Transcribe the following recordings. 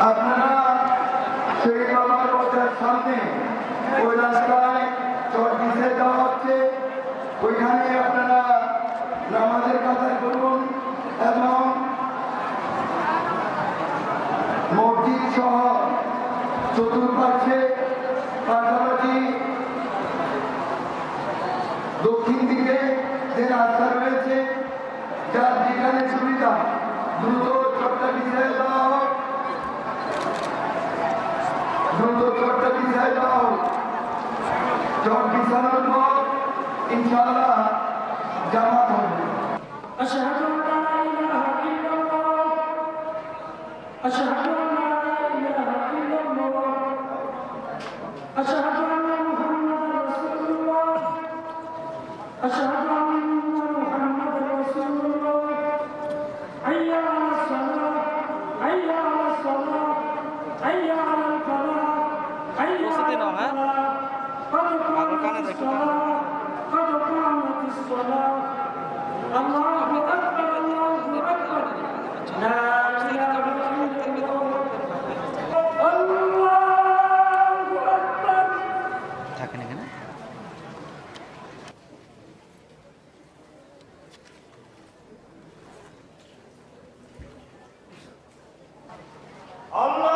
আপনারা সেই বাবার বাজার সামনে ওই রাস্তায় চট দিতে দেওয়া হচ্ছে, ওইখানে আপনারা নামাজের কাতার করুন এবং মসজিদ সহ চতুর্পাশে পাশাপাশি দক্ষিণ দিকে যে রাস্তা রয়েছে যার যেখানে সুবিধা দ্রুত চটটা বিছায় দেওয়া হোক, দ্রুত চটটা বিছায় দেওয়া হোক। চট বিছানোর পর ইনশাআল্লাহ জামাত হবে। أشهد أن لا إله إلا الله أشهد أن لا إله إلا الله أشهد أن محمدا رسول الله أشهد أن محمدا رسول الله حي على الصلاة حي على الصلاة حي على الفلاح حي على الفلاح قد قامت الصلاة قد قامت الصلاة الله أكبر الله أكبر لا إله إلا الله الله أكبر থাকেন এখানে আমরা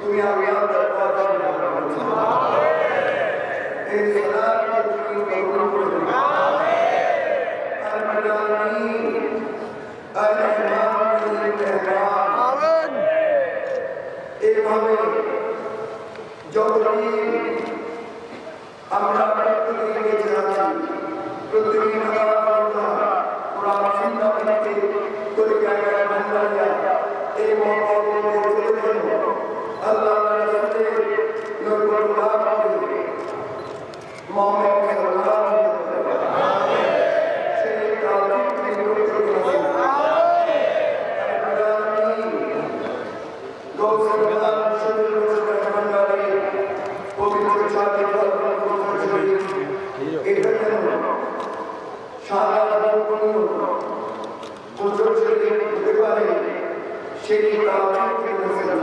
তুমি আল্লাহর দরবারে কবুল করো। এই সালাতকে তুমি কবুল করো। আমিন। আমিন। এইভাবে যতদিন আমরা প্রত্যেকে বেঁচে আছি, প্রত্যেকে কোরআন সুন্নাহ ভিত্তিক তরিকায় ভান্ডারিয়া এই মহব্বতে চলে যাব। আল্লাহ রাসূলের নূর লাভ করে মুহাম্মদ সাল্লাল্লাহু আলাইহি ওয়াসাল্লাম সেই তাওফিক তিনি করতে দিয়েছেন। আমিন। গৌসুল্লাহ শরীফ ভান্ডারি পবিত্র চাঁদের এটা যেন সারা বছর হতে পারে সেই তাওফিক দিয়েছেন।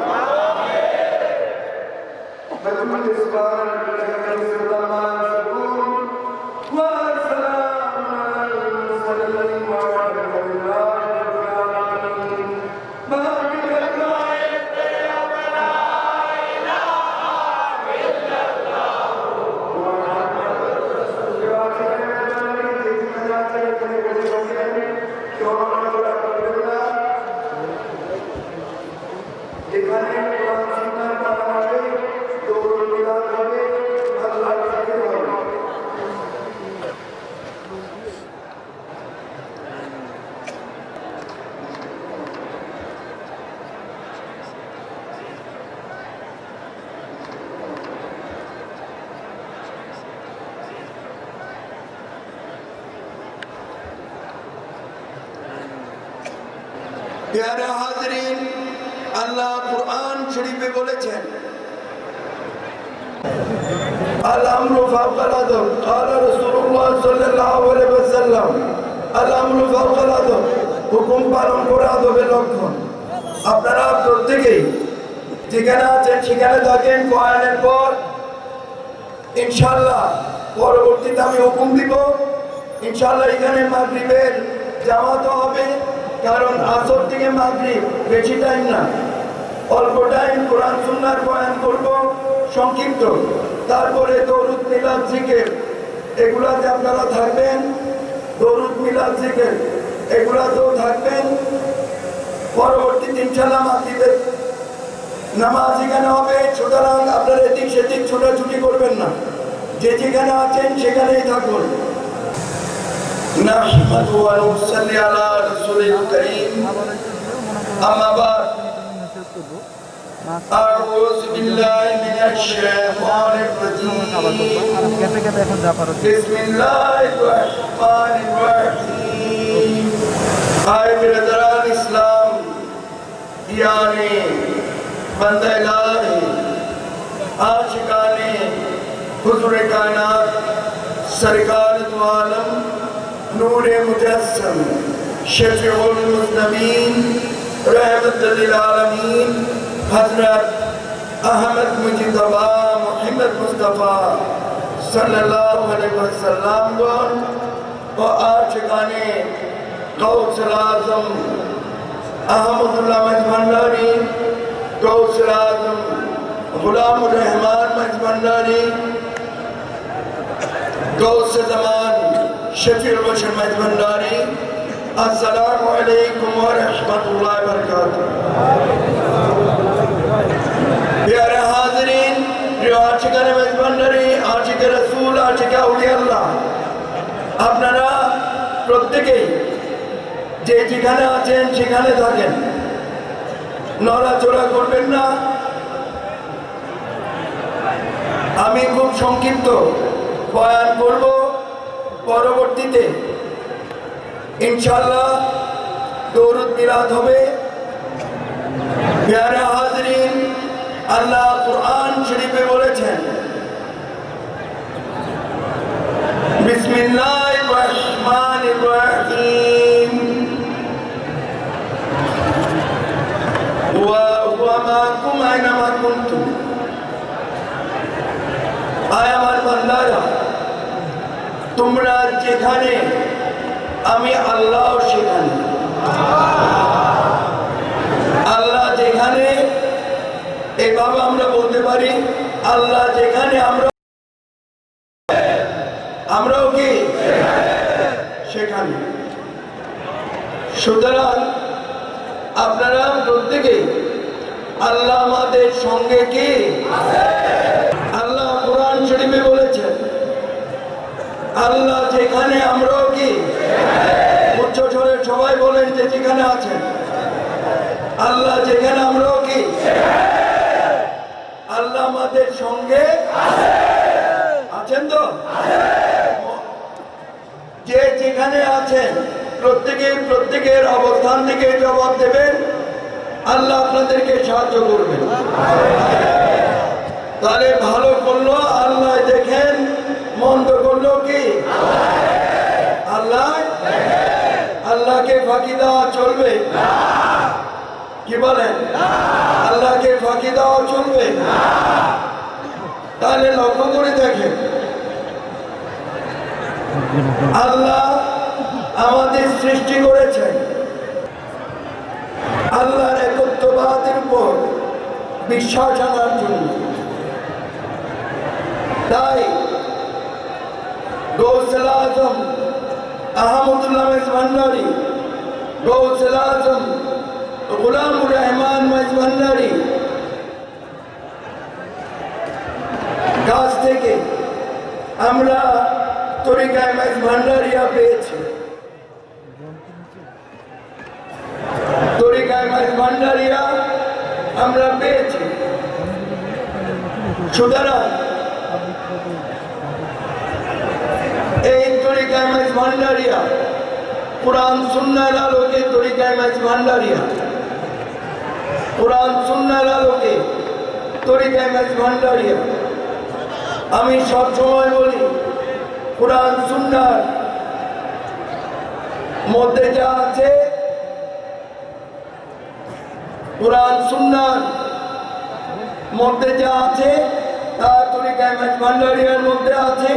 प्यारे हाज़रीन, अल्लाह कुरान शरीफ में बोलेছেন अल-अम्रु फ़ौक़ल अदम क़ाल रसूलुल्लाह सल्लल्लाहु अलैहि वसल्लम अल-अम्रु फ़ौक़ल अदम হুকুম পালন করা আদবের লক্ষণ। আপনারা প্রত্যেকেই যেখানে আছেন সেখানে থাকেন। কোরআনের পর ইনশাআল্লাহ পরবর্তীতে আমি হুকুম দিব। ইনশাআল্লাহ এখানে মাগরিবের জামাত হবে, কারণ আসর থেকে মাগরিব বেশি টাইম না, অল্প টাইম কোরআন সুন্নাহর বয়ান করব সংক্ষিপ্ত। তারপরে দরুদ মিলাদ জিকির এগুলাতে আপনারা থাকবেন। দরুদ মিলাদ জিকির এগুলাতেও থাকবেন। পরবর্তীতে ইনশাআল্লাহ মাগরিবের নামাজ এখানে হবে। সুতরাং আপনারা এদিক সেদিক ছোটাছুটি করবেন না, যে যেখানে আছেন সেখানেই থাকুন। نحمد ونصلي على رسول الكريم أما بعد أعوذ بالله من الشيطان الرجيم بسم الله الرحمن الرحيم آئے برادران اسلام یعنی بندہ الہی عاشقان حضور کائنات سرکار دو عالم نور مجسم شفیع المذنبین رحمت للعالمین حضرت احمد مجتبی محمد مصطفیٰ صلی اللہ علیہ وسلم و عاشقان غوث العظم احمد اللہ مجمناری غوث العظم غلام الرحمن مجمناری غوث زمان شفیع البشر مجمناری السلام علیکم ورحمۃ اللہ وبرکاتہ۔ پیارے حاضرین، প্রিয় আশিকান মেজবান্ডারি, আশিক রাসূল, আশিক আউলিয়া আল্লাহ, আপনারা প্রত্যেকেই যে যেখানে আছেন সেখানে থাকেন, নড়াচড়া করবেন না। আমি খুব সংক্ষিপ্ত বয়ান করব, পরবর্তীতে ইনশাআল্লাহ দরুদ মিলাদ হবে। প্যারা হাজরিন, আল্লাহ কুরআন শরীফে বলেছেন বিসমিল্লাহির রহমানির রহিম ওয়া হুয়া মাকুম আইনামা কুনতুম। আয় আমার বান্দারা, তোমরা যেখানে আমি আল্লাহ সেখানে। আল্লাহ যেখানে এইভাবে আমরা বলতে পারি আল্লাহ যেখানে আমরাও কি সেখানে। সুতরাং আপনারা প্রত্যেকে আল্লাহ আমাদের সঙ্গে কি আল্লাহ কোরআন শরীফে বলেছেন আল্লাহ যেখানে আমরাও কি উচ্চ স্বরে সবাই বলেন যে যেখানে আছেন আল্লাহ যেখানে আমরাও কি আল্লাহ আমাদের সঙ্গে আছেন তো যে যেখানে আছেন প্রত্যেকের অবস্থান থেকে জবাব দেবেন আল্লাহ আপনাদেরকে সাহায্য করবেন। তাহলে ভালো করলো আল্লাহ দেখেন মন্দ করলো কি আল্লাহ আল্লাহকে ফাঁকি দেওয়া চলবে কি বলেন আল্লাহকে ফাঁকি দেওয়া চলবে। তাহলে লক্ষ্য করে দেখেন আল্লাহ আমাদের সৃষ্টি করেছেন আল্লাহর একত্ববাদের উপর বিশ্বাস আনার জন্য। তাই গৌসুল আজম আহমদুল্লাহ ভান্ডারী গৌসুল আজম গোলামুর রহমান ভান্ডারী কাছ থেকে আমরা তরিকায় ভান্ডারিয়া পেয়েছি। তরিকায় ভান্ডারিয়া আমরা পেয়েছি। সুতরাং এই তরিকায় ভান্ডারিয়া কোরআন সুন্নাহর আলোকে তরিকায় ভান্ডারিয়া কোরআন সুন্নাহর আলোকে তরিকায় ভান্ডারিয়া। আমি সব সময় বলি কোরআন সুন্নাহর মধ্যে যা আছে কোরআন সুন্নাহর মধ্যে যা আছে তা তরিকায় ভান্ডারিয়ার মধ্যে আছে।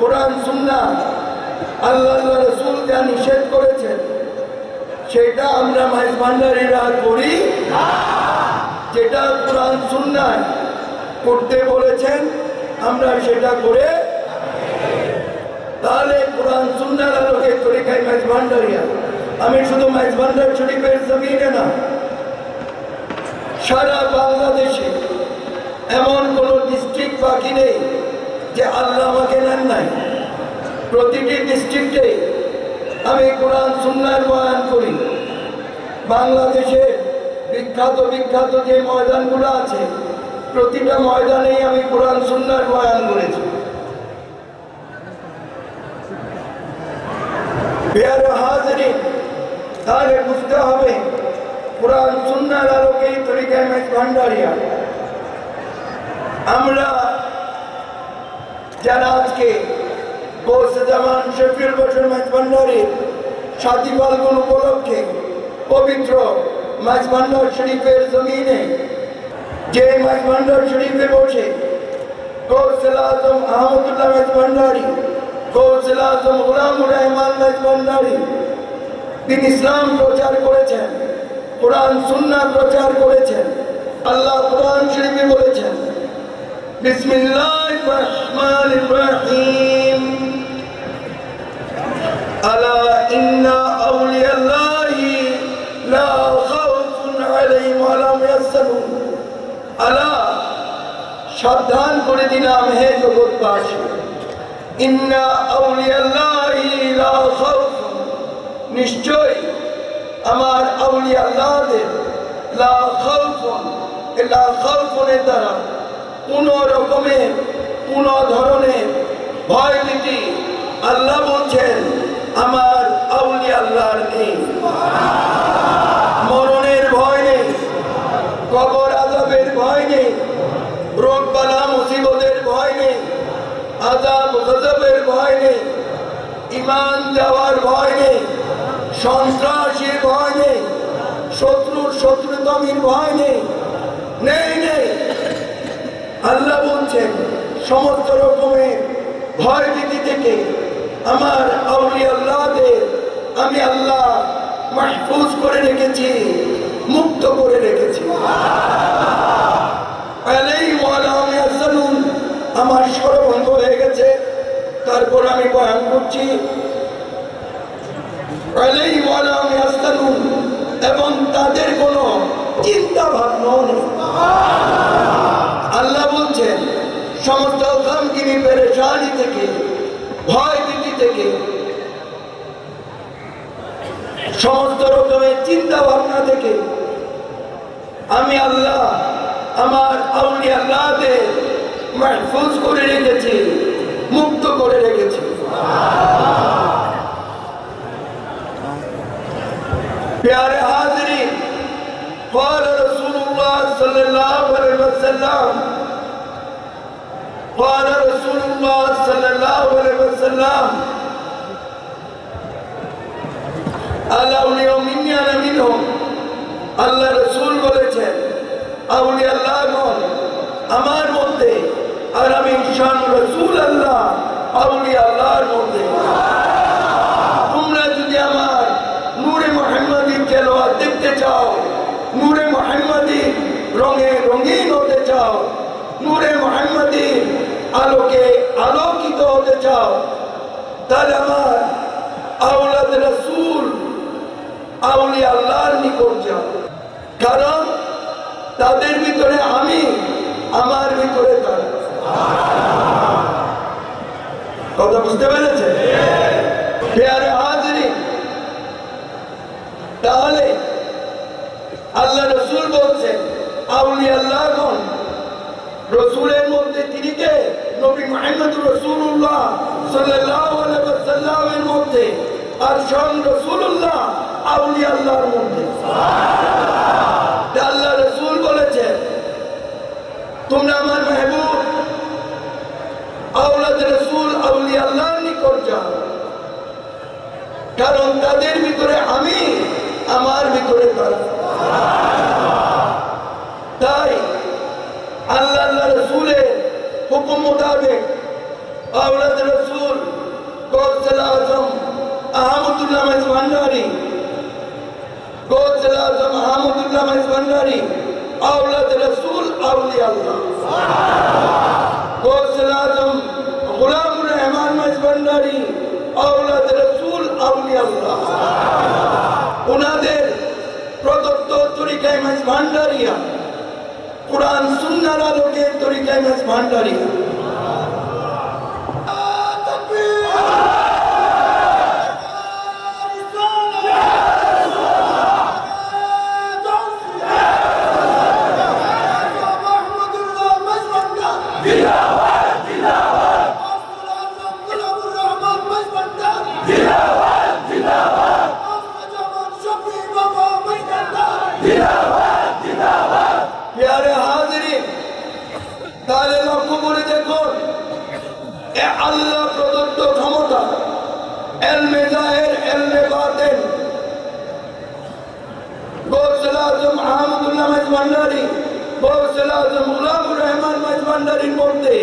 কোরআন সুন্নাহ আল্লাহ রাসূল যা নিষেধ করেছেন সেটা আমরা ভান্ডারীরা করি যেটা কোরআন সুন্নাহ করতে বলেছেন আমরা সেটা করে। তাহলে কোরআন সুন্নাহর আলোকে তরিকায় ভান্ডারিয়া। আমি শুধু ভান্ডার শরীফের জমিনে না সারা বাংলাদেশে এমন কোনো ডিস্ট্রিক্ট বাকি নেই যে আল্লাহ আমাকে নেন নাই। প্রতিটি ডিস্ট্রিক্টে আমি কোরআন সুন্নাহর বয়ান করি। বাংলাদেশের বিখ্যাত যে ময়দানগুলো আছে প্রতিটা ময়দানেই আমি কোরআন সুন্নাহর বয়ান করেছি। প্রিয় হাজিরিন, তাহলে বুঝতে হবে কোরআন সুন্নাহর আলোকেই তরিকায় ভান্ডারিয়া। আমরা যারা আজকে গৌসে জামান শফিউল বশর ভান্ডারী 7 ফাল্গুন উপলক্ষে পবিত্র ভান্ডার শরীফের জমিনে যে ভান্ডার শরীফে বসে গৌসুল আজম আহমদুল্লাহ ভান্ডারী গৌসুল আজম গোলামুর রহমান ভান্ডারী তিনি ইসলাম প্রচার করেছেন কোরআন সুন্নাহ প্রচার করেছেন। আল্লাহ কোরআন শরীফে বলেছেন বিসমিল্লাহির রহমানির রহিম আলা ইন্না আউলিয়াল্লাহি লা খাউফুন আলাইহিম ওয়া লা হুম ইয়াহজানুন। আলা সাবধান করে দিলাম হে জগৎবাসী ইন্না আউলিয়াল্লাহি লা খাউফুন নিশ্চয় আমার আউলিয়া আল্লাহদের লা খাউফুন লা খাউফুনের দ্বারা কোনো রকমের কোনো ধরনের ভয় ভীতি আল্লাহ বলছেন আমার আউলিয়া আল্লাহর নেই। মরণের ভয় নেই, কবর আযাবের ভয় নেই, রোগ বালা মুসিবতের ভয় নেই, আযাব গজবের ভয় নেই, ঈমান যাওয়ার ভয় নেই, সন্ত্রাসীর ভয় নেই, শত্রুতামির ভয় নেই নেই। আল্লাহ বলছেন সমস্ত রকমের ভয় ভীতি থেকে আমার আউলিয়া আল্লাহদের আমি আল্লাহ মাহফুজ করে রেখেছি, মুক্ত করে রেখেছি। স্বরভঙ্গ হয়ে গেছে, তারপর আমি বয়ান করছি। এবং তাদের কোনো চিন্তা ভাবনাও নেই। আল্লাহ বলছেন সমস্ত গামগিনি পেরেশানি থেকে, ভয় ভীতি থেকে, সমস্ত রকমের চিন্তা ভাবনা থেকে আমি আল্লাহ আমার আউলিয়া আল্লাহদের মাহফুজ করে রেখেছি, মুক্ত করে রেখেছি। प्यारे हाज़रीन, क़ाल रसूलुल्लाह सल्लल्लाहु अलैहि वसल्लम, क़ाल रसूलुल्लाह सल्लल्लाहु अलैहि वसल्लम, আল্লাহ মিন্নি আনা মিনহুম। আল্লাহ রাসূল বলেছেন আউলিয়া আল্লাহগণ আমার মধ্যে, আর আমি ঈশান রাসূল আল্লাহ আউলিয়া আল্লাহর মধ্যে। তোমরা যদি আমার নূরে মুহাম্মাদি তেলাওয়াত দেখতে চাও, নূরে মুহাম্মাদি রঙে রঙিন হতে চাও, নূরে মুহাম্মাদি আলোকে আলোকিত হতে চাও, তাহলে আমার আওলাদ রাসূল আউলিয়া আল্লাহর নিকট যাও। কারণ তাদের ভিতরে আমি, আমার ভিতরে তারা। কথা বুঝতে পেরেছে? প্রিয় হাজিরিন, তাহলে আল্লাহ রাসূল বলছেন আউলিয়া আল্লাহগণ রাসূলের মধ্যে তিনি কে? নবী মুহাম্মদ রাসূলুল্লাহ সাল্লাল্লাহু আলাইহি ওয়াসাল্লামের মধ্যে, আর স্বয়ং রাসূলুল্লাহ আউলিয়া আল্লাহর মধ্যে। আল্লাহ রাসূল বলেছেন তোমরা আমার মেহবুব আওলাদ রাসূল আউলিয়া আল্লাহর নিকট যাও, কারণ তাদের ভিতরে আমি, আমার ভিতরে তারা। তাই আল্লাহ রাসূলের হুকুম মোতাবেক আওলাদ রাসূল গৌসুল আজম আহমদুল্লাহ মাইজ ভান্ডারী, গৌসুল আজম আহমদুল্লাহ মাইজ ভান্ডারী আওলাদ রাসূল আউলিয়া আল্লাহ। গৌসুল আজম গোলামুর রহমান মাইজ ভান্ডারী আওলাদ রাসূল আউলিয়া আল্লাহ। ওনাদের প্রদত্ত তরিকায় মাইজ ভান্ডারিয়া, কুরআন সুন্নাহর আলোকে তরিকায় মাইজ ভান্ডারিয়া। প্রিয় হাজিরিন, তাহলে লক্ষ্য করে দেখুন আল্লাহ প্রদত্ত ক্ষমতা, ইলমে জাহির, ইলমে বাতিন, গৌসুল আজম আহমদুল্লাহ মাইজ ভান্ডারী, গৌসুল আজম গোলামুর রহমান মাইজ ভান্ডারীর মধ্যে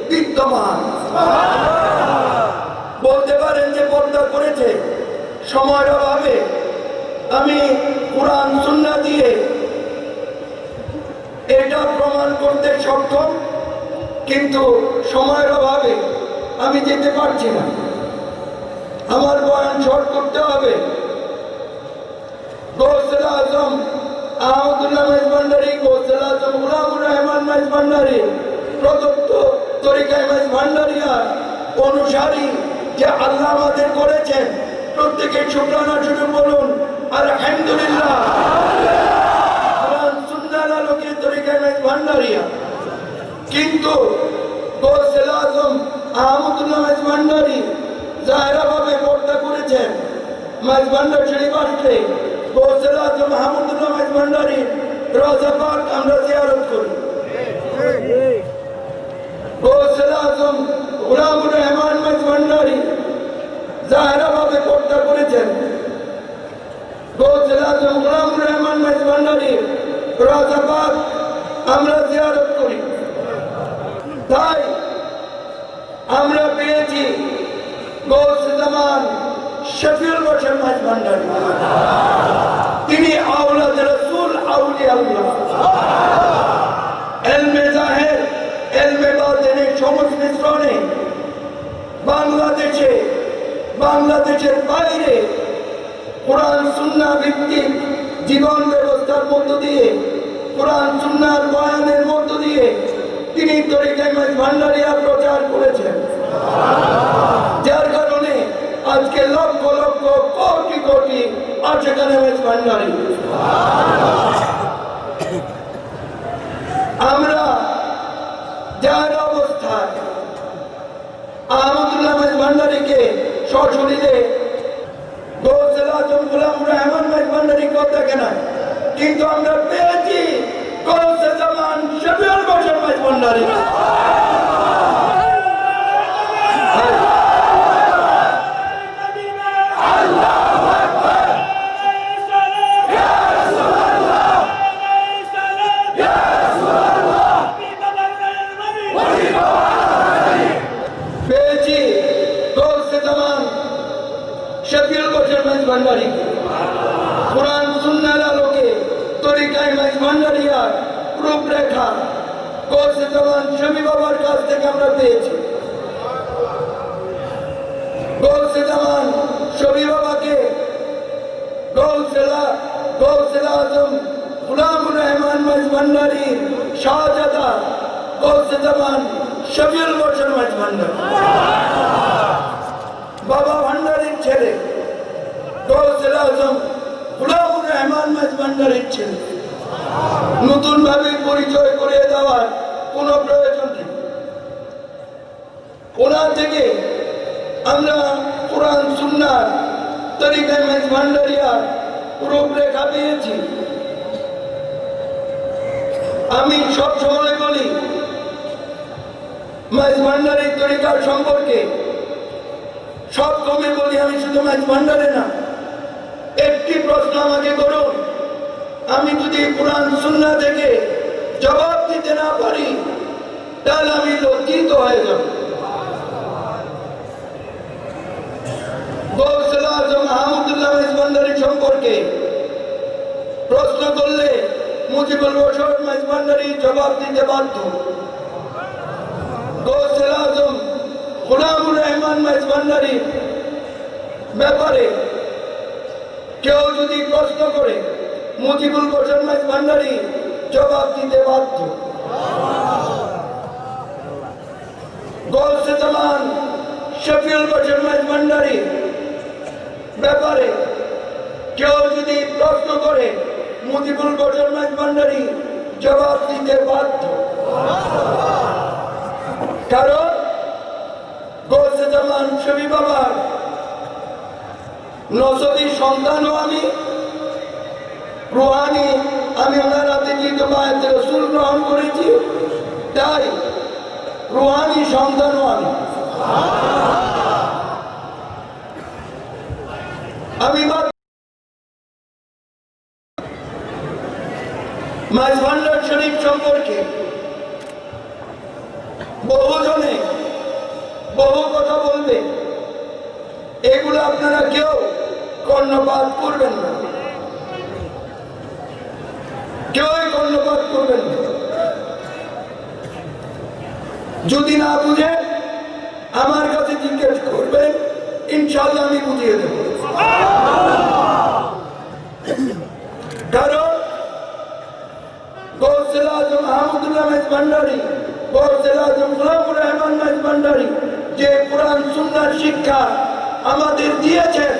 বিদ্যমান। বলতে পারেন যে পর্দা করেছে, সময়ের অভাবে আমি কুরআন সুন্নাহ দিয়ে এটা প্রমাণ করতে সক্ষম, কিন্তু সময়ের অভাবে আমি যেতে পারছি না, আমার বয়ান শর্ট করতে হবে। গৌসুল আজম আহমদুল্লাহ মাইজ ভান্ডারী, গৌসুল আজম গোলামুর রহমান মাইজ ভান্ডারী প্রদত্ত তরিকায় মাইজ ভান্ডারিয়া অনুসারী যে আল্লাহ আমাদের করেছেন, প্রত্যেকে শুকরানা শুরু বলুন আলহামদুলিল্লাহ। ভান্ডারিয়া, কিন্তু গৌসুল আজম আহমদুল্লাহ মাইজ ভান্ডারী জাহেরাভাবে পর্দা করেছেন। মাইজ ভান্ডার শরীফ আসলে গৌসুল আজম আহমদুল্লাহ মাইজ ভান্ডারী রওজা পাক আমরা জিয়ারত করি। গৌসুল আজম গোলামুর রহমান মাইজ ভান্ডারী জাহেরাভাবে পর্দা করেছেন। গৌসুল আজম গোলামুর রহমান মাইজ ভান্ডারী রওজা পাক আমরা জিয়ারত করি। তাই আমরা পেয়েছি গৌসে জামান শফিউল বশর মাইজ ভান্ডারী, তিনি আওলাদ রাসূল আউলিয়া আল্লাহ। ইলমে জাহির, ইলমে বাতিনের সংমিশ্রণে বাংলাদেশের বাইরে কোরআন সুন্নাহ ভিত্তিক জীবন ব্যবস্থার মধ্য দিয়ে, কোরআন সুন্নাহর বয়ানের মধ্য দিয়ে তিনি তরিকায়ে ভান্ডারিয়া প্রচার করেছেন, যার কারণে আজকে লক্ষ লক্ষ কোটি কোটি আশেকানে ভান্ডারি। আমরা যার অবস্থায় আহমদুল্লাহ ভান্ডারিকে সশরীরে গৌসুল আজম গোলাম রহমান ভান্ডারি দেখে না, কিন্তু আমরা পেয়েছি গৌসে জামান শফিউল বশর ভান্ডারি। পেয়েছি গৌসে জামান শফিউল বশর ভান্ডারি। কোরআন সুন্নাহর আলোকে তরিকায়ে ভান্ডারিয়ার রূপরেখা গৌসে জামান শফি বাবার কাছ থেকে আমরা পেয়েছি। গৌসে জামান শফি বাবাকে গৌসে আজম গোলামুর রহমান ভান্ডারির শাহজাদা গৌসে জামান শফিউল বশর ভান্ডারি, বাবা ভান্ডারির ছেলে গৌসে আজম গোলামুর রহমান ভান্ডারির ছেলে। নতুন ভাবে পরিচয় করিয়ে দেওয়ার কোনো প্রয়োজন নেই। ওনার থেকে আমরা কোরআন সুন্নাহর তরিকায়ে ভান্ডারিয়ার রূপরেখা পেয়েছি। আমি সব সময় বলি ভান্ডারির তরিকার সম্পর্কে, সব কমে বলি, আমি শুধু ভান্ডারে না, একটি প্রশ্ন আমাকে করুন, আমি যদি কোরআন সুন্নাহ থেকে জবাব দিতে না পারি তাহলে আমি লজ্জিত হয়ে যাব। গৌসুল আজম আহমদুল্লাহ ভান্ডারি সম্পর্কে প্রশ্ন করলে মুজিবুল বশর ভান্ডারি জবাব দিতে বাধ্য। গৌসুল আজম গোলামুর রহমান ভান্ডারি ব্যাপারে কেউ যদি প্রশ্ন করে মুজিবুল বশর ভান্ডারি জবাব দিতে বাধ্য। গৌসে জামান শফিউল বশর ভান্ডারি ব্যাপারে কেউ যদি প্রশ্ন করে মুজিবুল বশর ভান্ডারি জবাব দিতে বাধ্য। কারণ গৌসে জামান শফি বাবার নসবী সন্তানও আমি, রুহানি আমি ওনার হাতে কিন্তু মায়াতে রসুল গ্রহণ করেছি, তাই রুহানি সন্তানও আমি ভান্ডার শরীফ সম্পর্কে বহুজনে বহু কথা বলবে, এগুলো আপনারা কেউ কর্ণপাত করবেন না, কেউই কর্ণপাত করবেন না। যদি না বুঝে আমার কাছে জিজ্ঞেস করবেন, ইনশাআল্লাহ আমি বুঝিয়ে দেব। কারণ গৌসুল আজম আহমদুল্লাহ ভান্ডারি, গৌসুল আজম গোলামুর রহমান ভান্ডারি যে কোরআন সুন্নাহর শিক্ষা আমাদের দিয়েছেন,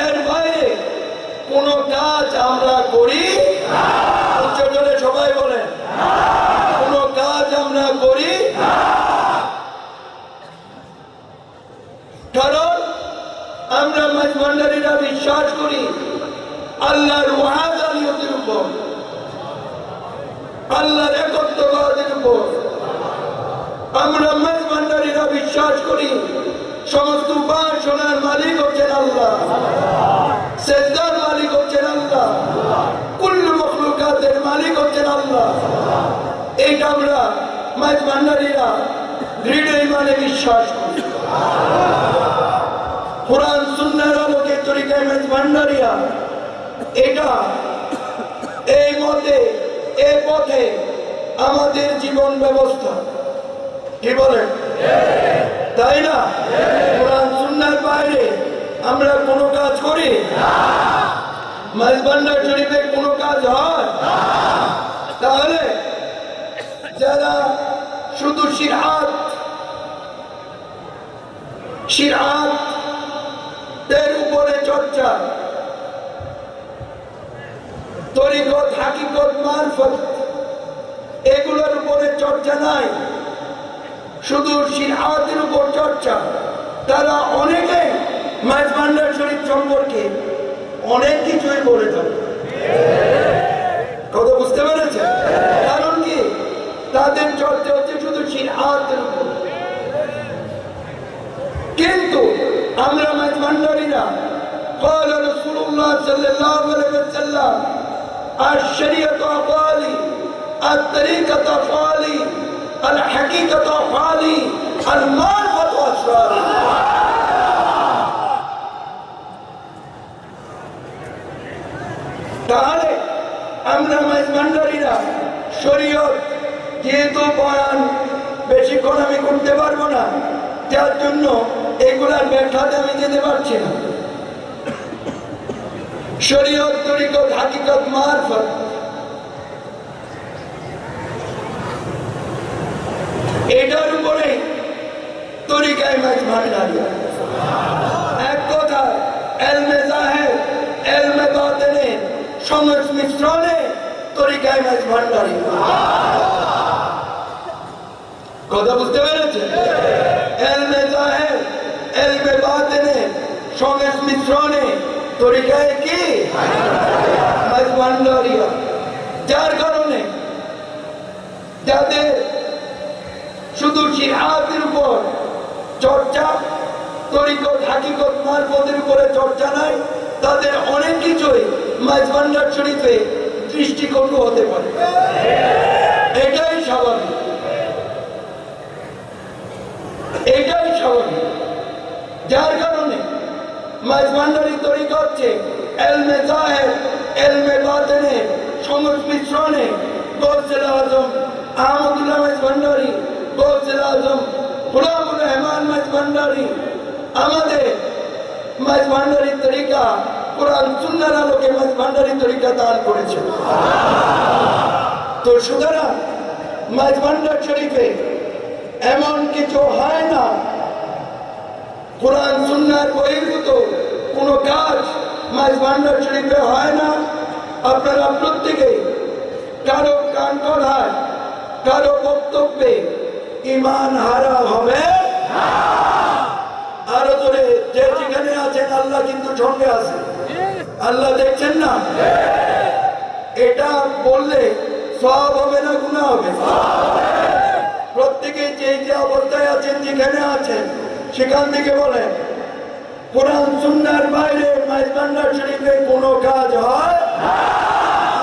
এর বাইরে কোন কাজ আমরা করি, উচ্চজনে সবাই বলেন, কোন কাজ আমরা করি। কারণ আমরা ভান্ডারিরা বিশ্বাস করি আল্লাহর ওয়াহদানিয়তের উপর, আল্লাহর একত্ববাদের উপর। আমরা ভান্ডারিরা বিশ্বাস করি সমস্ত উপাসনার মালিক হচ্ছেন আল্লাহ, সেজদার মালিক হচ্ছেন আল্লাহ, কুল্লু মখলুকাতের মালিক হচ্ছেন আল্লাহ। এইটা আমরা ভান্ডারিরা দৃঢ় ইমানে বিশ্বাস করি। কোরআন সুন্নাহর আলোকে তরিকায়ে ভান্ডারিয়া এটা এই মতে এ পথে আমাদের জীবন ব্যবস্থা। কি বলেন? তাই না? কোরআন সুন্নাহর বাইরে আমরা কোনো কাজ করি? মাইজভান্ডার শরীফে কোনো কাজ হয়? তাহলে যারা শুধু শিরআতের উপরে চর্চা, তরিকত, হাকিকত, মারফত এগুলোর উপরে চর্চা নাই, শুধু শিরআতের উপর চর্চা, তারা অনেকে মাইজভান্ডার শরীফ সম্পর্কে অনেক কিছুই বলে থাকে। কথা বুঝতে পেরেছে? কারণ কি? তাদের চর্চা হচ্ছে শুধু শিরআতের উপর। কিন্তু আমরা মাইজভান্ডারিরা قال رسول الله صلى الله عليه وسلم الشريعة أقوالي الطريقة أفعالي الحقيقة أفعالي المعرفة أسراري। তাহলে আমরা মাইজভান্ডারিরা শরীয়ত, যেহেতু বয়ান বেশিক্ষণ আমি করতে পারবো না, যার জন্য এগুলার ব্যাখ্যাতে আমি যেতে পারছি না। শরীয়ত, তরিকত, হাকিকত, মারফত এটার উপরে তরিকায় মাইজভান্ডারি। এক কথা, ইলমে জাহির, ইলমে বাতিনের সংমিশ্রণে তরিকায় মাইজভান্ডারি। কথা বুঝতে পেরেছে? ইলমে জাহির, ইলমে বাতিনের সংমিশ্রণে তরিকায় কি? মাইজভান্ডারি। যার কারণে যাদের শুধু শিরআতের উপর চর্চা, তরিকত, হাকিকত, মারফতের উপরে চর্চা নাই, তাদের অনেক কিছুই মাইজভান্ডার শরীফে দৃষ্টিকটু হতে পারে। এটাই স্বাভাবিক, এটাই স্বাভাবিক। যার কারণে মাইজভান্ডারি তরিকা হচ্ছে ইলমে জাহির, ইলমে বাতিনের সংমিশ্রণে গৌসে আজম আহমদুল্লাহ মাইজভান্ডারি, গৌসে আজম গোলামুর রহমান মাইজভান্ডারি আমাদের মাইজভান্ডারি তরিকা কোরআন সুন্নাহর আলোকে মাইজভান্ডারি তরিকা দান করেছে। তো সুতরাং মাইজভান্ডার শরীফে এমন কিছু হয় না, কোরআন সুন্নাহর বহির্ভূত কোনো কাজ মাইজভান্ডার শরীফে হয় না। আপনারা প্রত্যেকে কারো কান করায়, কারো বক্তব্যে ঈমান হারা হবে। আরো ধরে যে যেখানে আছেন, আল্লাহ কিন্তু সঙ্গে আছে, আল্লাহ দেখছেন না? এটা বললে সওয়াব হবে না গুনাহ হবে? প্রত্যেকে যে যে অবস্থায় আছেন, যেখানে আছেন, সেখান থেকে বলেন কোরআন সুন্নাহর বাইরে মাইজভান্ডার শরীফে কোনো কাজ হয়?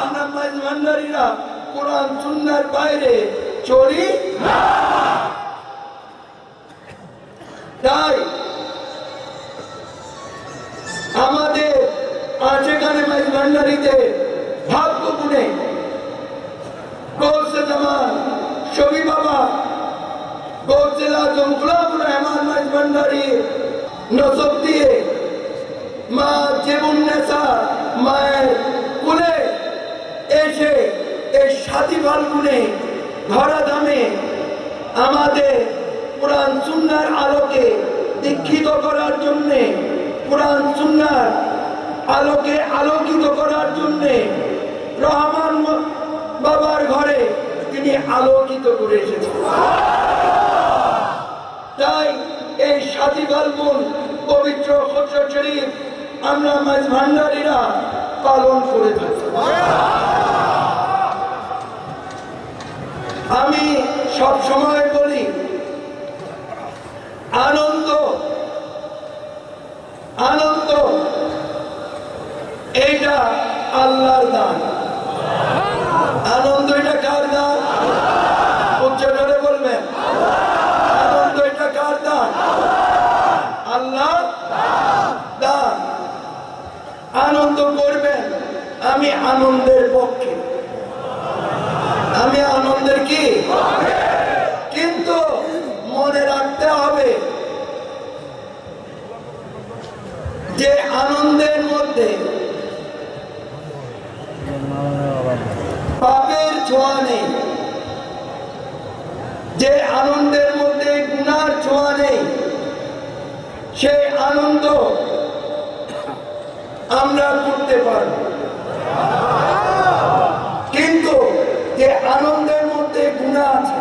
আমরা মাইজভান্ডারিরা কোরআন সুন্নাহর বাইরে চলি না। তাই আমাদের আজেখানে মাইজভান্ডারিতে ভাগ্য গুণে গৌসে জামান, শফি বাবা, গৌসে আজম গোলামুর রহমান মাইজভান্ডারি নসব দিয়ে মা জীবন্নেসা মায়ের কুলে এসে এই সাথী ফাল্গুনে ধরাধামে আমাদের কোরআন সুন্নাহর আলোকে দীক্ষিত করার জন্যে, কোরআন সুন্নাহর আলোকে আলোকিত করার জন্যে রহমান বাবার ঘরে তিনি আলোকিত করে এসেছেন। তাই এই সাথী ফাল্গুন পবিত্র খসর শরীফ আমরা মাইজভান্ডারিরা পালন করে থাকি। আমি সব সময় বলি, আনন্দ আনন্দ এইটা আল্লাহর দান। আনন্দ এটা কার দান? উচ্চ করে বলবেন, আনন্দ এটা কার দান? আল্লাহ দান। আনন্দ করবেন, আমি আনন্দের পক্ষে। আমি আনন্দের কি, কিন্তু মনে রাখতে হবে যে আনন্দের মধ্যে পাপের ছোঁয়া নেই, যে আনন্দের মধ্যে গুনার ছোঁয়া নেই, সেই আনন্দ আমরা করতে পারব। কিন্তু যে আনন্দের মধ্যে গুনাহ আছে,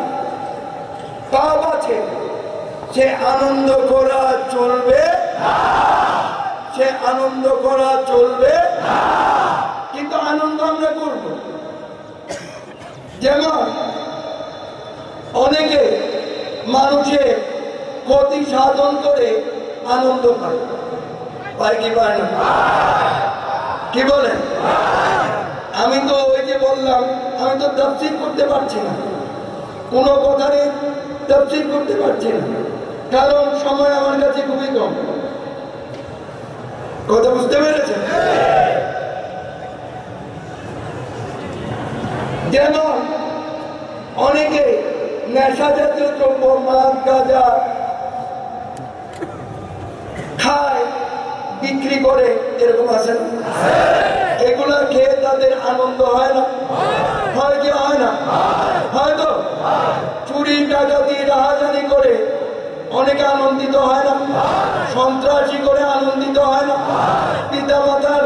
পাপ আছে, সে আনন্দ করা চলবে, সে আনন্দ করা চলবে। কিন্তু আনন্দ আমরা করব। যেমন অনেকে মানুষের ক্ষতি সাধন করে আনন্দ পায়, পায় কি পায় না? কি বলেন? আমি তো ওই যে বললাম, আমি তো তাফসীর করতে পারছি না, কোনো কথারই তাফসীর করতে পারছি না, কারণ সময় আমার কাছে খুবই কম। কথা বুঝতে পেরেছেন? যেমন অনেকে নেশা জাতীয় দ্রব্য, মদ, গাঁজা খায়, বিক্রি করে, এরকম আছে না? এগুলা খেয়ে তাদের আনন্দ হয় না? হয় কি হয় না? হয়তো চুরি ডাকাতি রাহাজানি করে অনেকে আনন্দিত হয় না? সন্ত্রাসী করে আনন্দিত হয় না? পিতা মাতার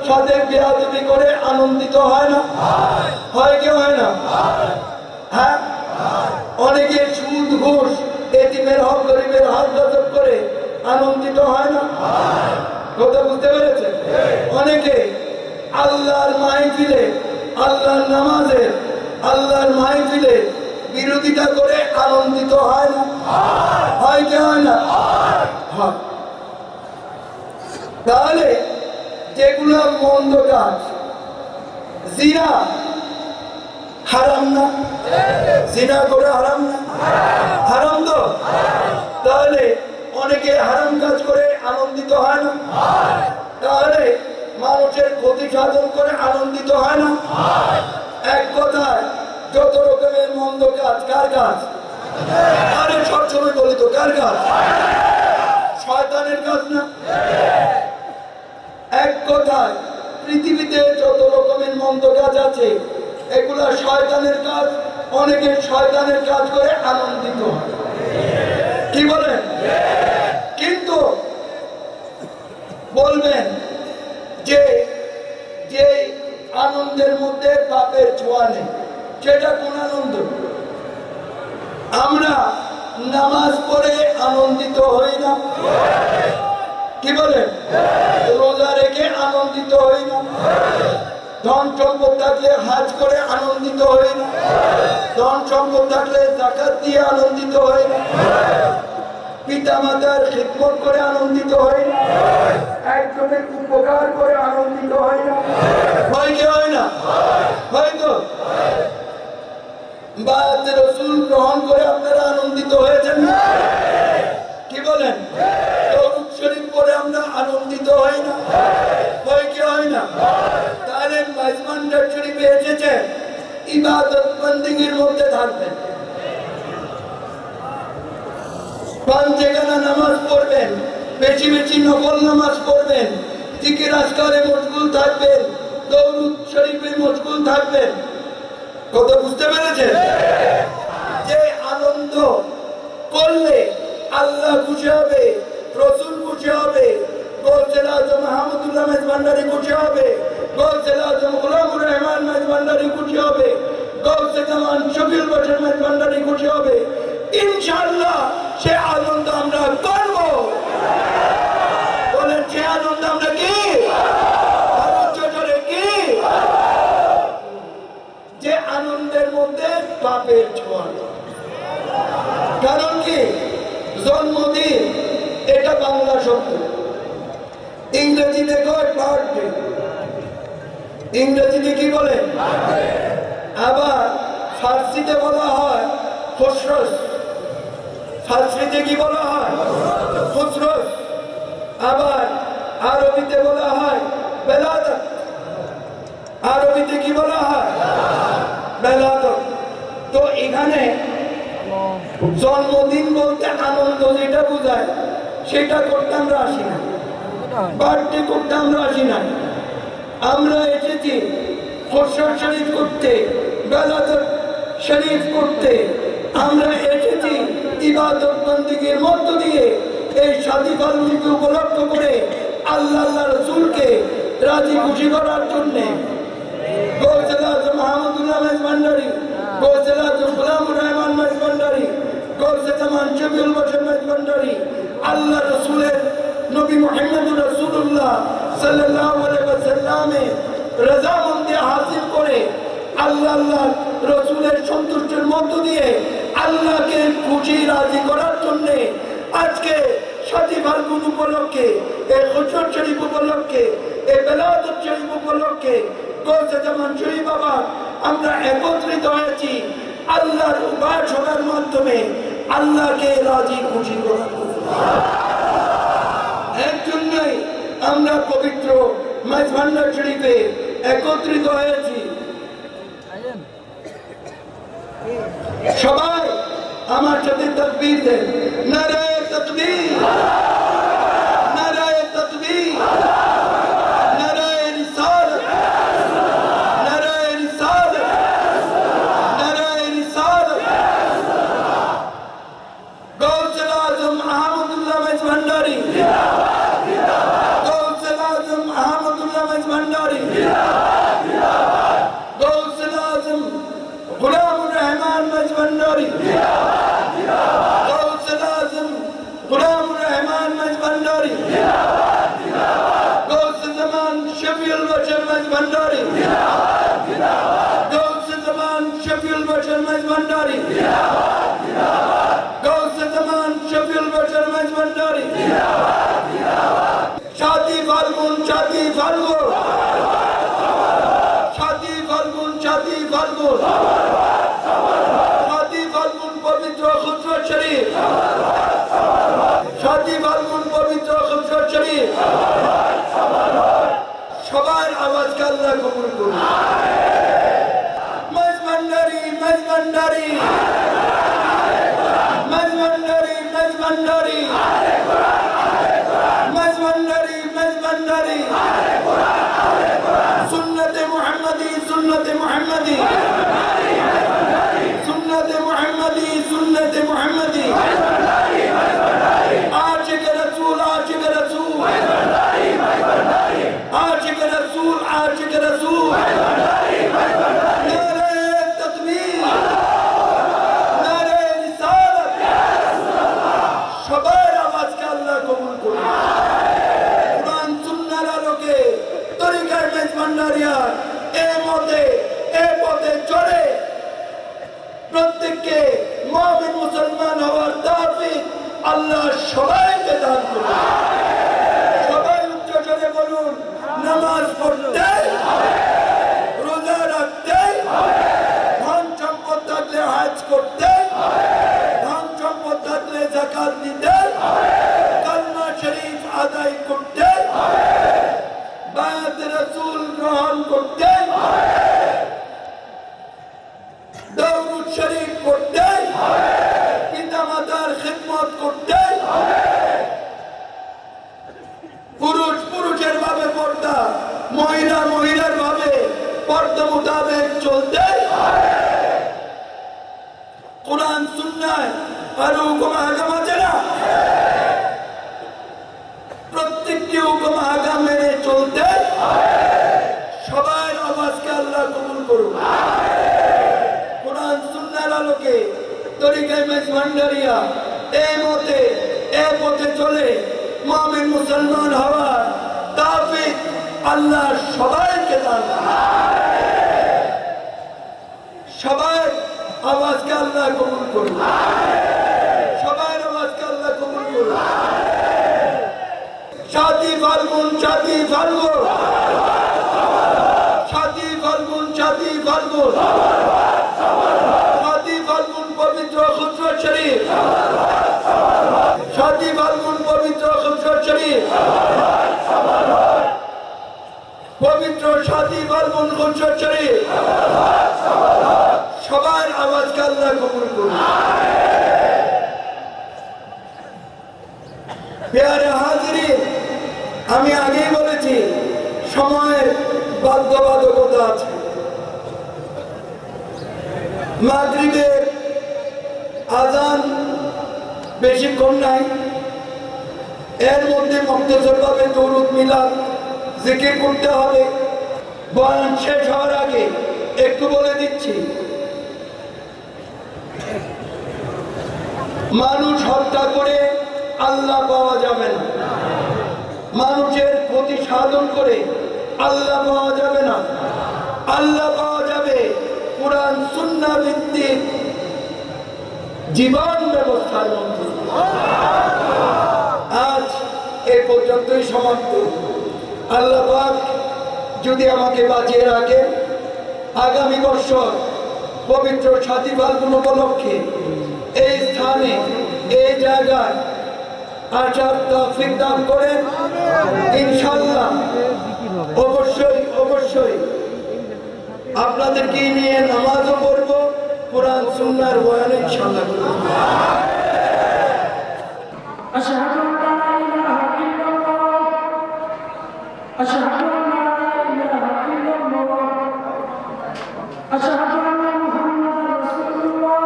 সাথে বেয়াদবি করে আনন্দিত হয় না? হয় কি হয় না? হ্যাঁ, অনেকে সুদ ঘুষ, এতিমের হক, গরিবের হক গজব করে আনন্দিত হয় না? কথা বুঝতে পেরেছে? অনেকে আল্লাহর মাহফিলে, আল্লাহর নামাজে, আল্লাহর মাহফিলে বিরোধিতা করে আনন্দিত হয় না? হয় কি হয় না? হয়। তাহলে যেগুলো মন্দ কাজ, জিনা হারাম না? জিনা করে হারাম না? হারাম তো? তাহলে অনেকে হারাম কাজ করে আনন্দিত হয় না? তাহলে মানুষের ক্ষতি সাধন করে আনন্দিত হয় না? এক কথায় যত রকমের মন্দ কাজ, কার কাজ? আরে সবসময় বলি তো, কার কাজ? শয়তানের কাজ না? এক কথায় পৃথিবীতে যত রকমের মন্দ কাজ আছে, এগুলা শয়তানের কাজ। অনেকে শয়তানের কাজ করে আনন্দিত হয়। কি বলেন? কিন্তু বলবেন যে যে আনন্দের মধ্যে পাপের ছোঁয়া নেই, সেটা কোন আনন্দ? আমরা নামাজ পড়ে আনন্দিত হই না? কি বলেন? রোজা রেখে আনন্দিত হই না? ধন সম্পদ থাকলে হজ করে আনন্দিত হই না? ধন সম্পদ থাকলে যাকাত দিয়ে আনন্দিত হই না? পিতা মাতার খিদমত করে আনন্দিত হই না? একজনের উপকার করে আনন্দিত হই না? হয় কি হয় না? হয়তো বায়াত রাসূল গ্রহণ করে আপনারা আনন্দিত হয়েছেন না? কি বলেন? দরুদ শরীফ পড়ে আমরা আনন্দিত হই না? হয় কি হয় না? তাহলে মেজবানটা শরীফে এসেছে ইবাদত বন্দেগীর মধ্যে থাকবেন, পাঁচেখানা নামাজ পড়বেন, বেশি বেশি নফল নামাজ পড়বেন, জিকির আজকারে মশগুল থাকবেন, দরুদ শরীফে মশগুল থাকবেন। কথা বুঝতে পেরেছেন? যে আনন্দ করলে আল্লাহ খুশি হবে, রসুল খুশি হবে, গৌসুল আজম মাহমুদুল্লাহ মেজবান্ডারি খুশি হবে, গৌসুল আজম গোলামুর রহমান মেজবান্ডারি খুশি হবে, গৌসে জামান শফিউল বাশার মেজবান্ডারি খুশি হবে, ইনশাআল্লাহ সে আনন্দ আমরা করব। বলেন, সে আনন্দ আমরা কি? কি? যে আনন্দের মধ্যে পাপের ছোঁয়া। কারণ কি? জন্মদিন এটা বাংলা শব্দ, ইংরেজিতে কয় বার্থডে। ইংরেজিতে কি বলে? আবার ফার্সিতে বলা হয় খুশরস। ফার্সিতে কি বলা হয়? খুশরস। আবার আরবিতে বলা হয় বেলাদত। আরবিতে কি বলা হয়? বেলাদত। যায় সেটা করতে আমরা আসি না, বার্থডে করতে আমরা আসি না। আমরা এসেছি খসরু শরীফ করতে, বেলাদত শরীফ করতে। আমরা এসেছি ইবাদত বন্দেগীর মধ্য দিয়ে এই শাদী ফাল্গুনকে উপলক্ষ করে আল্লাহ রসুলকে রাজি খুশি করার জন্যে। গৌসুল আজম আহমদুল্লাহ মেজভান্ডারী, গৌসুল আজম গোলামুর রহমান মেজভান্ডারী, গৌসে জামান শফিউল বশর মেজভান্ডারী আল্লাহ রসুলের নবী মুহাম্মদুর রাসূলুল্লাহ সাল্লাল্লাহু আলাইহি ওয়াসাল্লামের রাযামন্দি হাসিল করে আল্লাহ রসুলের সন্তুষ্টির মধ্য দিয়ে আল্লাহকে খুশি রাজি করার জন্য আজকে শাদী ফাল্গুন উপলক্ষে, এই খসরু শরীফ উপলক্ষে, এই বেলাদত শরীফ উপলক্ষে গৌসে জামান শরীফ বাবা আমরা একত্রিত হয়েছি আল্লাহর উপাসনার মাধ্যমে আল্লাহকে রাজি খুশি করার জন্য। এর জন্যই আমরা পবিত্র মেজভান্ডার শরীফে একত্রিত হয়েছি। সবাই আমার সাথে তাকবীর দেন, নারায়ে তাকবীর, নারায়ে তাকবীর, নারায়ে রিসালাত, নারায়ে রিসালাত, নারায়ে রিসালাত। গৌসুল আজম আহমদুল্লাহ মেজভান্ডারী, গৌসুল আজম আহমদুল্লাহ মেজভান্ডারী, গৌসুল আজম গোলামুর রহমান মেজভান্ডারী, গৌসুল আজম গোলামুর রহমান মেজভান্ডারী, গৌসে জামান শফিউল বশর মেজভান্ডারী, গৌসে জামান শফিউল বশর মেজভান্ডারী, গৌসে জামান শফিউল বশর মেজভান্ডারী। শাদী ফাল্গুন, শাদী ফাল্গুন, শাদী ফাল্গুন, শাদী ফাল্গুন, শাদী ফাল্গুন পবিত্র খসরু শরীফ, শাদী ফাল্গুন পবিত্র খসরু শরীফ। সবার আওয়াজকে আল্লাহ কবুল করুন। মেজভান্ডারী, মেজভান্ডারী, মেজভান্ডারী, মেজভান্ডারী, মেজভান্ডারী, মেজভান্ডারী। সুন্নতে মুহাম্মাদী, সুন্নতে মুহাম্মাদী, সুন্নতে মুহাম্মাদী, সুন্নতে মুহাম্মাদী। আশিক রাসূল, আশিক রাসূল, আশিক রাসূল, আশিক রাসূল। নারায়ে তাকবীর, নারায়ে রিসালাত। সবার আওয়াজকে আল্লাহ কবুল করুন। কুরআন সুন্নাহর আলোকে তরিকার মেজভান্ডারিয়া এ পথে চলে প্রত্যেককে মুমিন মুসলমান হওয়ার তৌফিক আল্লাহ সবাইকে দান করুন। সবাই উচ্চ স্বরে বলুন, নামাজ পড়তে, রোজা রাখতে, ধন সম্পদ থাকলে হজ করতে, ধন সম্পদ থাকলে যাকাত দিতে, কালমা শরীফ আদায় করতে, বায়াত রাসূল গ্রহণ করতে, দরুদ শরীফ পড়তে, পিতা মাতার খিদমত করতে, পুরুষ পুরুষের ভাবে পর্দা, মহিলা মহিলার ভাবে পর্দা মোতাবেক চলতে, কোরআন সুন্নাহ আর হুকুম আহকাম আছে না, প্রত্যেকটি হুকুম আহকাম মেনে চলতে। সবার আওয়াজকে আল্লাহ কবুল করুন। কোরআন সুন্নাহর আলোকে তরিকায়ে মেজভান্ডারিয়া এ পথে চলে মুমিন মুসলমান হওয়ার তৌফিক আল্লাহ সবাইকে দান করুন। সবার আওয়াজকে আল্লাহ কবুল করুন। সবার আওয়াজকে আল্লাহ কবুল করুন। শাদী ফাল্গুন, শাদী ফাল্গুন, শাদী ফাল্গুন, শাদী ফাল্গুন, শাদী ফাল্গুন পবিত্র খসরু শরীফ, শাদী ফাল্গুন পবিত্র খসরু শরীফ, পবিত্র শাদী ফাল্গুন খসরু শরীফ। সবার আওয়াজকে আল্লাহ কবুল করুন। প্যারে হাজিরিন, আমি আগেই বলেছি সময়ের বাধ্যবাধকতা আছে। মাগরিবের আজান বেশিক্ষণ নাই, এর মধ্যে মুক্তসরভাবে দরুদ মিলাদ জিকির করতে হবে। বয়ান শেষ হওয়ার আগে একটু বলে দিচ্ছি, মানুষ হত্যা করে আল্লাহ পাওয়া যাবে না, মানুষের ক্ষতি সাধন করে আল্লাহ পাওয়া যাবে না। আল্লাহ পাওয়া যাবে কুরআন সুন্নাহ ভিত্তিক জীবন ব্যবস্থার মধ্যে। আজ এই পর্যন্তই সমাপ্ত। আল্লাহ পাক যদি আমাকে বাঁচিয়ে রাখেন, আগামী বছর পবিত্র সাতী ফাল্গুন উপলক্ষে এই স্থানে এই জায়গায় আসার তৌফিক দান করেন ইনশাআল্লাহ। অবশ্যই অবশ্যই আপনাদেরকে নিয়ে নামাজও পড়ব, কুরআন সুন্নাহর বয়ান ইনশাআল্লাহ করব। আশহাদু আল্লা ইলাহা ইল্লাল্লাহ, আশহাদু আল্লা ইলাহা ইল্লাল্লাহ, আশহাদু আন্না মুহাম্মাদার রাসূলুল্লাহ,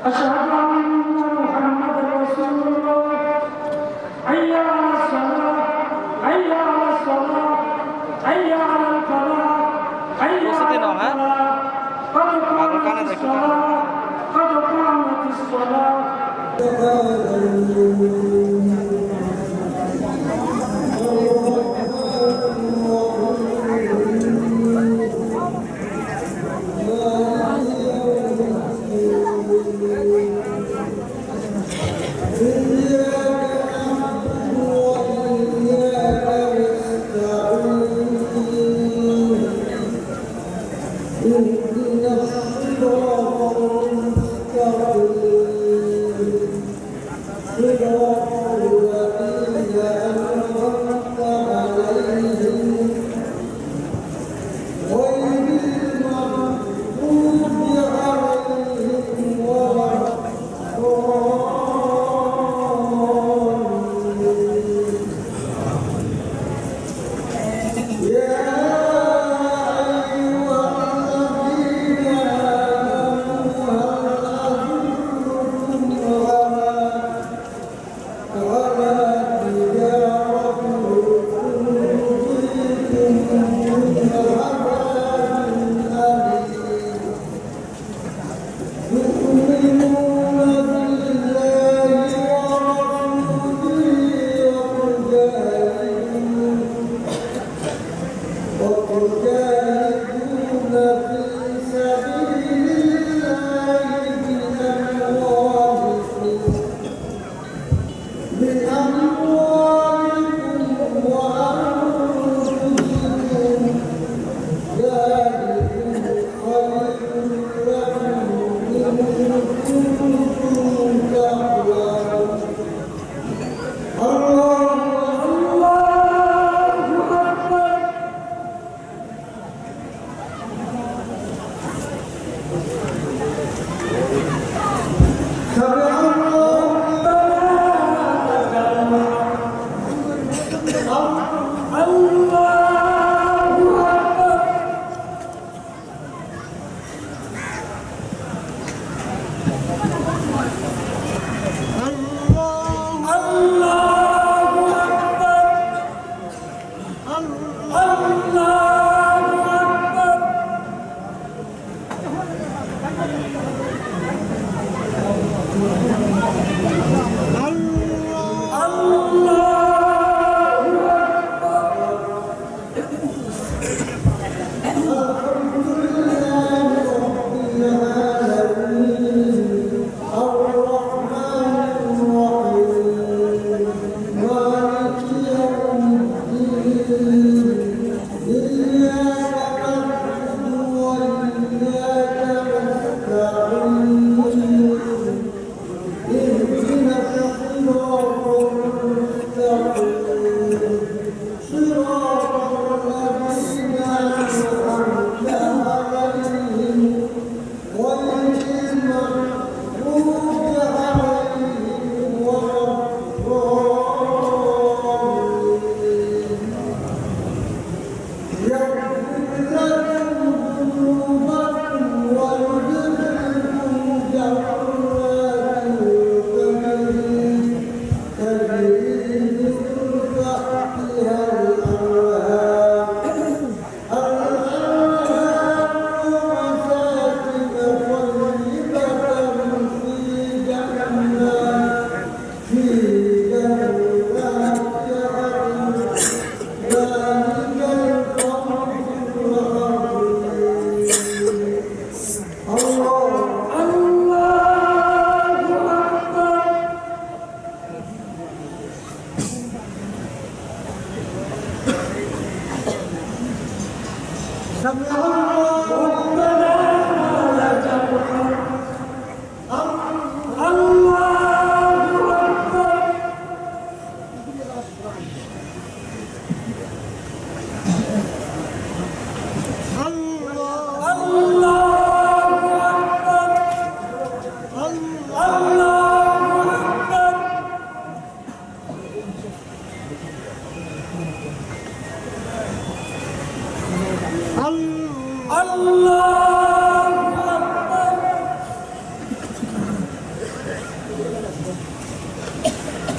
আশহাদু আন্না মুহাম্মাদার রাসূলুল্লাহ। হাইয়া আলাস সালাহ, হাইয়া আলাস সালাহ, হাইয়া আলাল ফালাহ, হাইয়া আলাল Falah. قد قامت الصلاة، قد قامت الصلاة. Yeah.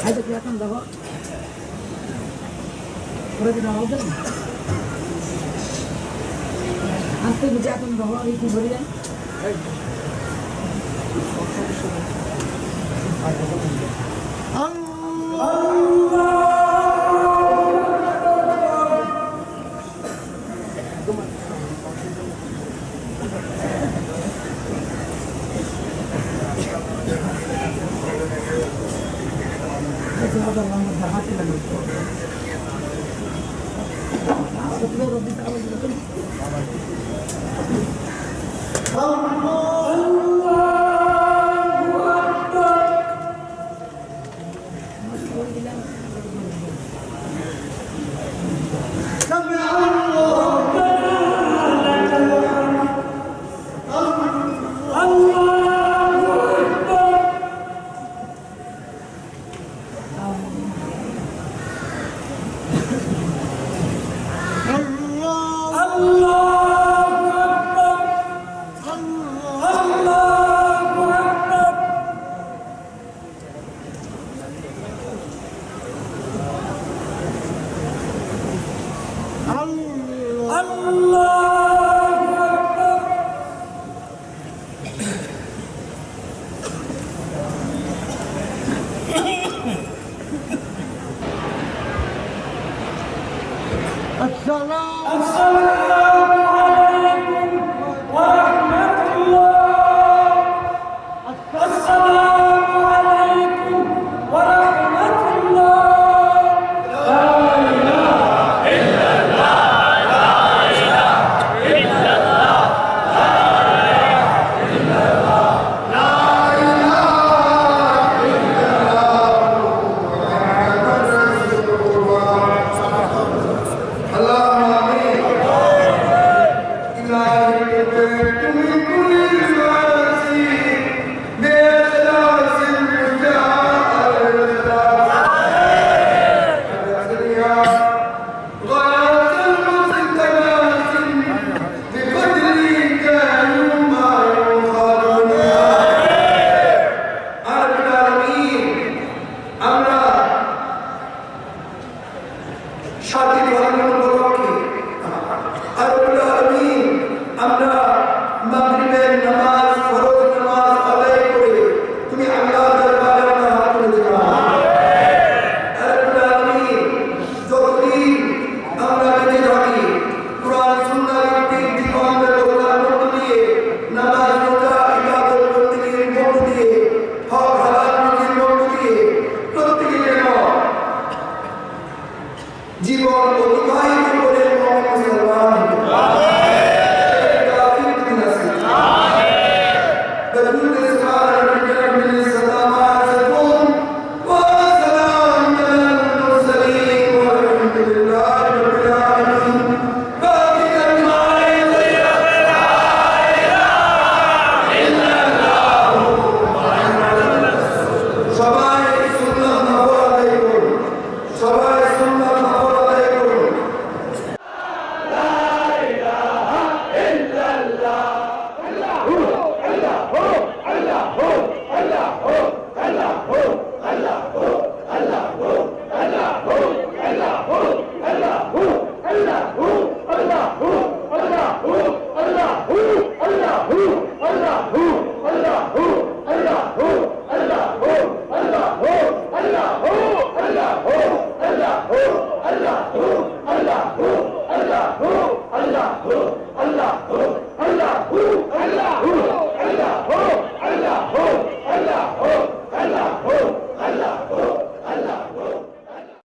Ada kelihatan bahwa udah tidak mau kan? Nanti kelihatan bahwa itu berian. Allah